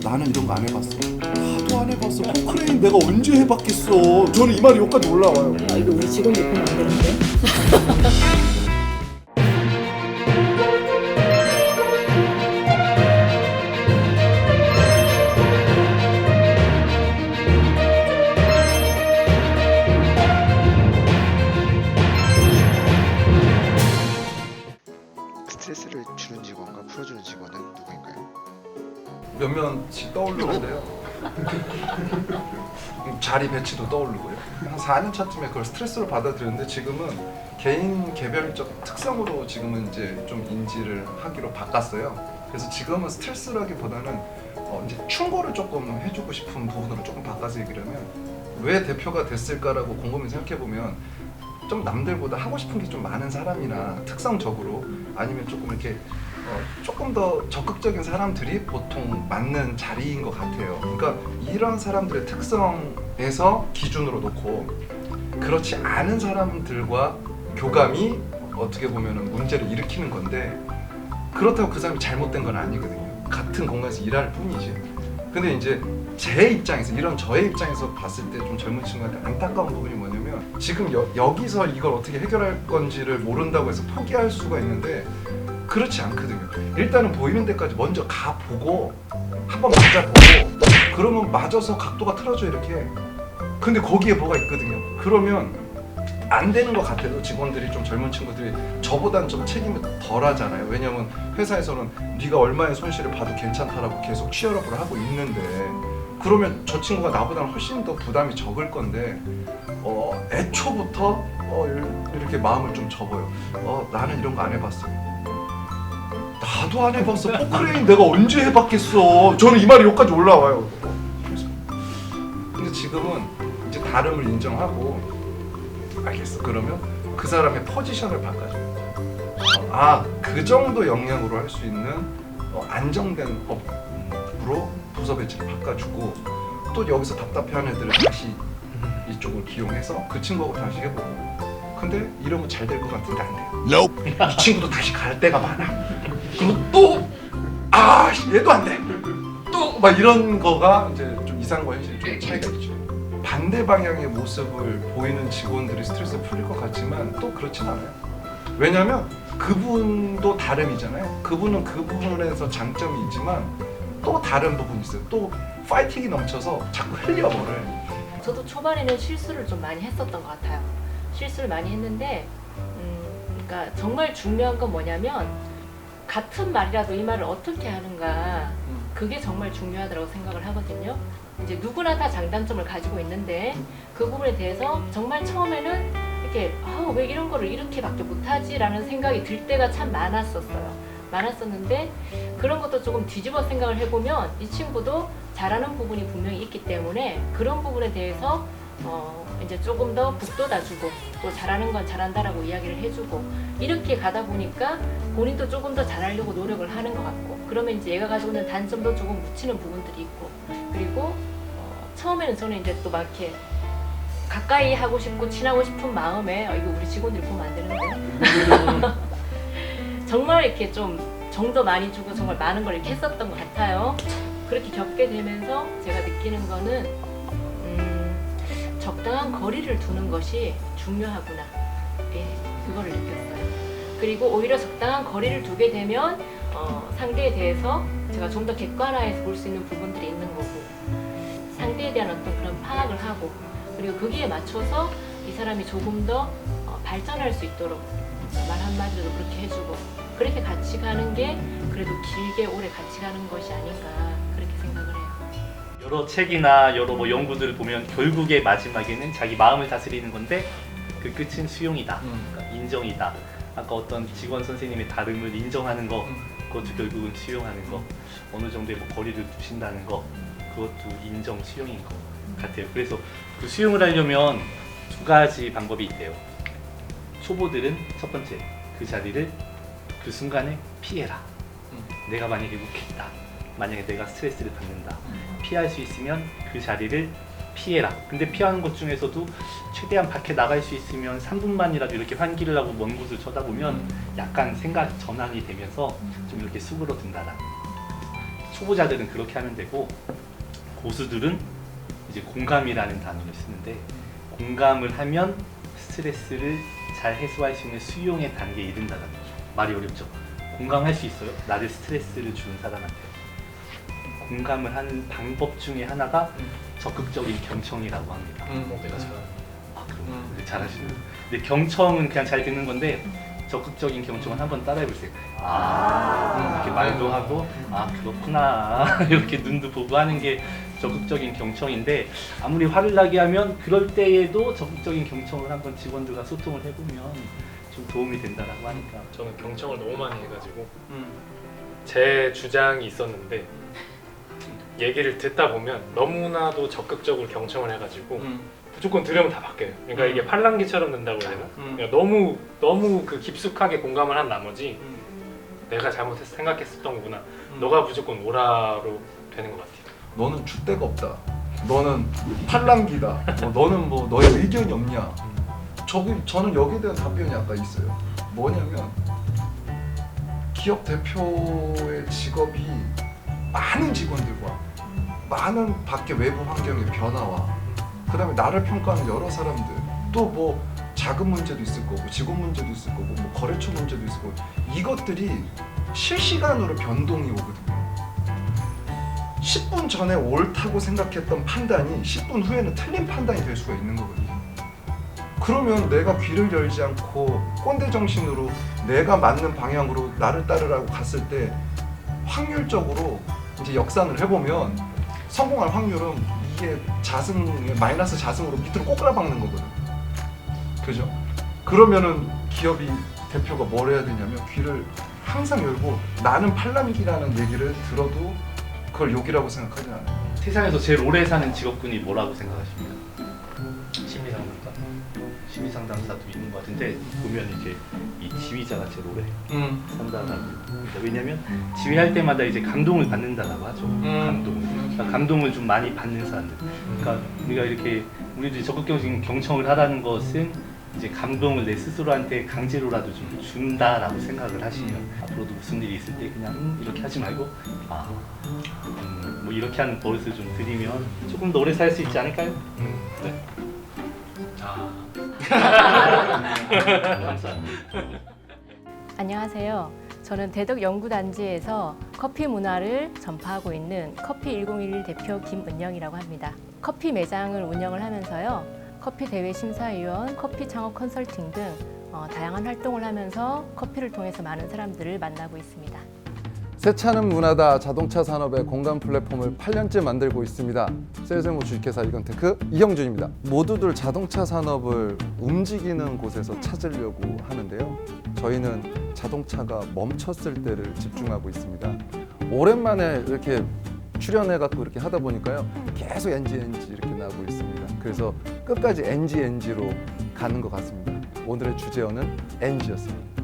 나는 이런 거 안 해봤어. 나도 안 해봤어. 포크레인 내가 언제 해봤겠어. 저는 이 말이 여기까지 올라와요. 이거 우리 직원들 보면 안 되는데. 스트레스를 주는 직원과 풀어주는 직원은 누구인가요? 몇 명씩 떠오르는데요. 자리 배치도 떠오르고요. 한 4년 차쯤에 그걸 스트레스로 받아들였는데 지금은 개인 개별적 특성으로 지금은 이제 좀 인지를 하기로 바꿨어요. 그래서 지금은 스트레스라기보다는 이제 충고를 조금 해주고 싶은 부분으로 조금 바꿔서 얘기를 하면 왜 대표가 됐을까라고 곰곰이 생각해 보면 좀 남들보다 하고 싶은 게 좀 많은 사람이나 특성적으로 아니면 조금 이렇게 조금 더 적극적인 사람들이 보통 맞는 자리인 것 같아요. 그러니까 이런 사람들의 특성에서 기준으로 놓고 그렇지 않은 사람들과 교감이 어떻게 보면 문제를 일으키는 건데 그렇다고 그 사람이 잘못된 건 아니거든요. 같은 공간에서 일할 뿐이지. 근데 이제 제 입장에서 이런 저의 입장에서 봤을 때 좀 젊은 친구한테 안타까운 부분이 뭐냐면 지금 여기서 이걸 어떻게 해결할 건지를 모른다고 해서 포기할 수가 있는데 그렇지 않거든요. 일단은 보이는 데까지 먼저 가보고 한번 맞아보고 그러면 맞아서 각도가 틀어져 이렇게. 근데 거기에 뭐가 있거든요. 그러면 안 되는 것 같아도 직원들이 좀 젊은 친구들이 저보단 좀 책임이 덜 하잖아요. 왜냐면 회사에서는 네가 얼마의 손실을 봐도 괜찮다라고 계속 치열업을 하고 있는데 그러면 저 친구가 나보다는 훨씬 더 부담이 적을 건데 애초부터 이렇게 마음을 좀 접어요. 나는 이런 거 안 해봤어. 나도 안 해봤어. 포크레인 내가 언제 해봤겠어. 저는 이 말이 여기까지 올라와요. 근데 지금은 이제 다름을 인정하고 알겠어. 그러면 그 사람의 포지션을 바꿔줘. 그 정도 역량으로 할 수 있는 안정된 업으로 부서 배치를 바꿔주고 또 여기서 답답해하는 애들을 다시 이쪽을 기용해서 그 친구하고 다시 해보고. 근데 이러면 잘 될 것 같은데 안 돼요. 이 친구도 다시 갈 때가 많아. 그리고 또 얘도 안 돼. 또 막 이런 거가 이제 좀 이상과 현실이 좀 차이가 있죠. 반대 방향의 모습을 보이는 직원들이 스트레스 풀릴 것 같지만 또 그렇진 않아요. 왜냐면 그분도 다름이잖아요. 그분은 그 부분에서 장점이 있지만 또 다른 부분이 있어요. 또 파이팅이 넘쳐서 자꾸 흘려버려요. 저도 초반에는 실수를 좀 많이 했었던 것 같아요. 실수를 많이 했는데, 그러니까 정말 중요한 건 뭐냐면 같은 말이라도 이 말을 어떻게 하는가 그게 정말 중요하다고 생각을 하거든요. 이제 누구나 다 장단점을 가지고 있는데 그 부분에 대해서 정말 처음에는 이렇게 왜 이런 거를 이렇게밖에 못하지? 라는 생각이 들 때가 참 많았었는데 그런 것도 조금 뒤집어 생각을 해보면 이 친구도 잘하는 부분이 분명히 있기 때문에 그런 부분에 대해서 이제 조금 더 북돋아주고 또 잘하는 건 잘한다라고 이야기를 해주고 이렇게 가다 보니까 본인도 조금 더 잘하려고 노력을 하는 것 같고 그러면 이제 얘가 가지고 있는 단점도 조금 묻히는 부분들이 있고 그리고 처음에는 저는 이제 또 막 이렇게 가까이 하고 싶고 친하고 싶은 마음에 이거 우리 직원들이 보면 안 되는데 정말 이렇게 좀 정도 많이 주고 정말 많은 걸 이렇게 했었던 것 같아요. 그렇게 겪게 되면서 제가 느끼는 거는 적당한 거리를 두는 것이 중요하구나. 그거를 느꼈어요. 그리고 오히려 적당한 거리를 두게 되면 상대에 대해서 제가 좀 더 객관화해서 볼 수 있는 부분들이 있는 거고 상대에 대한 어떤 그런 파악을 하고 그리고 거기에 맞춰서 이 사람이 조금 더 발전할 수 있도록 말 한마디로도 그렇게 해주고 그렇게 같이 가는 게 그래도 길게 오래 같이 가는 것이 아닌가 그렇게 생각을 해요. 여러 책이나 여러 연구들을 보면 결국에 마지막에는 자기 마음을 다스리는 건데 그 끝은 수용이다, 그러니까 인정이다. 아까 어떤 직원 선생님의 다름을 인정하는 거, 그것도 결국은 수용하는 거. 어느 정도의 거리를 두신다는 거, 그것도 인정, 수용인 것 같아요. 그래서 그 수용을 하려면 두 가지 방법이 있대요. 초보들은 첫 번째, 그 자리를 그 순간에 피해라. 내가 만약에 묵혔다. 만약에 내가 스트레스를 받는다. 피할 수 있으면 그 자리를 피해라. 근데 피하는 것 중에서도 최대한 밖에 나갈 수 있으면 3분만이라도 이렇게 환기를 하고 먼 곳을 쳐다보면 약간 생각 전환이 되면서 좀 이렇게 수그러든다라. 초보자들은 그렇게 하면 되고 고수들은 이제 공감이라는 단어를 쓰는데 공감을 하면 스트레스를 잘 해소할 수 있는 수용의 단계에 이른다는 거죠. 말이 어렵죠? 공감할 수 있어요? 나를 스트레스를 주는 사람한테. 공감을 하는 방법 중에 하나가 적극적인 경청이라고 합니다. 내가 잘. 아, 그럼 잘하시네요. 근데 경청은 그냥 잘 듣는 건데 적극적인 경청은 한번 따라해보세요. 이렇게 말도 하고 그렇구나 이렇게 눈도 보고 하는 게 적극적인 경청인데 아무리 화를 나게 하면 그럴 때에도 적극적인 경청을 한번 직원들과 소통을 해보면 좀 도움이 된다라고 하니까. 저는 경청을 너무 많이 해가지고 제 주장이 있었는데 얘기를 듣다 보면 너무나도 적극적으로 경청을 해가지고 무조건 들으면 다 바뀌어요. 그러니까 이게 팔랑귀처럼 된다고 해야 되나? 그러니까 너무 그 깊숙하게 공감을 한 나머지 내가 잘못해서 생각했었던 거구나. 너가 무조건 오라로 되는 것 같아요. 너는 줏대가 없다. 너는 팔랑귀다. 너는 뭐 너의 의견이 없냐. 저는 여기에 대한 답변이 아까 있어요. 뭐냐면 기업 대표의 직업이 많은 직원들과 많은 밖의 외부 환경의 변화와 그 다음에 나를 평가하는 여러 사람들 또 뭐 자금 문제도 있을 거고 직원 문제도 있을 거고 뭐 거래처 문제도 있을 거고 이것들이 실시간으로 변동이 오거든요. 10분 전에 옳다고 생각했던 판단이 10분 후에는 틀린 판단이 될 수가 있는 거거든요. 그러면 내가 귀를 열지 않고 꼰대 정신으로 내가 맞는 방향으로 나를 따르라고 갔을 때 확률적으로 이제 역산을 해보면 성공할 확률은 이게 마이너스 자승으로 밑으로 꼬꾸라박는 거거든. 그죠? 그러면은 기업이 대표가 뭘 해야 되냐면 귀를 항상 열고 나는 팔랑귀라는 얘기를 들어도 그걸 욕이라고 생각하지 않아요. 세상에서 제일 오래 사는 직업군이 뭐라고 생각하십니까? 심리상담사? 심리상담사도 있는 것 같은데 보면 이제 이 지휘자가 제일 오래 산다라고. 왜냐면 지휘할 때마다 이제 감동을 받는다라고 하죠. 감동을 좀 많이 받는 사람들. 그러니까 우리가 이렇게 우리도 적극적인 경청을 하라는 것은 이제 감동을 내 스스로한테 강제로라도 좀 준다라고 생각을 하시면 앞으로도 무슨 일이 있을 때 그냥 이렇게 하지 말고 뭐 이렇게 하는 버릇을 좀 들이면 조금 더 오래 살 수 있지 않을까요? 네. 감사합니다. 안녕하세요. 저는 대덕 연구단지에서 커피 문화를 전파하고 있는 커피1011 대표 김은영이라고 합니다. 커피 매장을 운영을 하면서요. 커피 대회 심사위원, 커피 창업 컨설팅 등 다양한 활동을 하면서 커피를 통해서 많은 사람들을 만나고 있습니다. 새 차는 문화다 자동차 산업의 공감 플랫폼을 8년째 만들고 있습니다. 셀세모 주식회사 이건테크 이형준입니다. 모두들 자동차 산업을 움직이는 곳에서 찾으려고 하는데요. 저희는 자동차가 멈췄을 때를 집중하고 있습니다. 오랜만에 이렇게 출연해갖고 이렇게 하다 보니까요. 계속 NG 이렇게 나오고 있습니다. 그래서 끝까지 NG로 가는 것 같습니다. 오늘의 주제어는 NG였습니다.